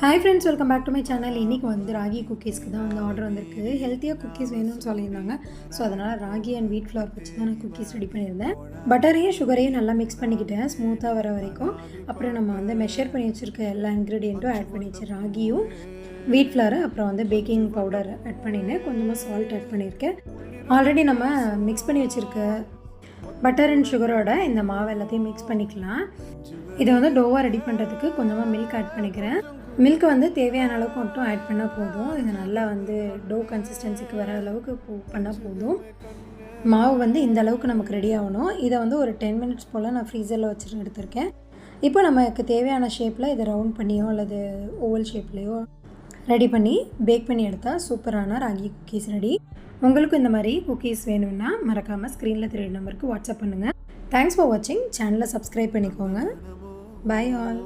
Hi friends, welcome back to my channel. இன்றைக்கி வந்து ராகி குக்கீஸ்க்கு தான் வந்து ஆர்டர் வந்திருக்கு. ஹெல்த்தியாக குக்கீஸ் வேணும்னு சொல்லியிருந்தாங்க. ஸோ அதனால் ராகி அண்ட் வீட் ஃப்ளவர் வச்சு தான் நான் குக்கீஸ் ரெடி பண்ணியிருந்தேன். பட்டரையும் சுகரையும் நல்லா மிக்ஸ் பண்ணிக்கிட்டேன் ஸ்மூத்தாக வர வரைக்கும். அப்புறம் நம்ம வந்து மெஷர் பண்ணி வச்சுருக்க எல்லா இன்க்ரீடியண்ட்டும் ஆட் பண்ணி வச்சு ராகியும் வீட் ஃப்ளவர் அப்புறம் வந்து பேக்கிங் பவுடர் ஆட் பண்ணினேன். கொஞ்சமாக சால்ட் ஆட் பண்ணியிருக்கேன். ஆல்ரெடி நம்ம மிக்ஸ் பண்ணி வச்சுருக்க பட்டர் அண்ட் சுகரோட இந்த மாவு எல்லாத்தையும் மிக்ஸ் பண்ணிக்கலாம். இதை வந்து டோவாக ரெடி பண்ணுறதுக்கு கொஞ்சமாக மில்க் ஆட் பண்ணிக்கிறேன். மில்க் வந்து தேவையான அளவுக்கு மட்டும் ஆட் பண்ணால் போதும். இது நல்லா வந்து டோ கன்சிஸ்டன்சிக்கு வர அளவுக்கு பண்ணால் போதும். மாவு வந்து இந்த அளவுக்கு நமக்கு ரெடி ஆகணும். இதை வந்து ஒரு 10 மினிட்ஸ் போல் நான் ஃப்ரீசரில் வச்சுட்டு எடுத்திருக்கேன். இப்போ நமக்கு தேவையான ஷேப்பில் இதை ரவுண்ட் பண்ணியோ அல்லது ஓவல் ஷேப்லேயோ ரெடி பண்ணி பேக் பண்ணி எடுத்தால் சூப்பரான ராகி குக்கீஸ் ரெடி. உங்களுக்கும் இந்த மாதிரி குக்கீஸ் வேணும்னா மறக்காமல் ஸ்க்ரீனில் தெரியுற நம்பருக்கு வாட்ஸ்அப் பண்ணுங்கள். தேங்க்ஸ் ஃபார் வாட்சிங். சேனலை சப்ஸ்கிரைப் பண்ணிக்கோங்க. Bye all.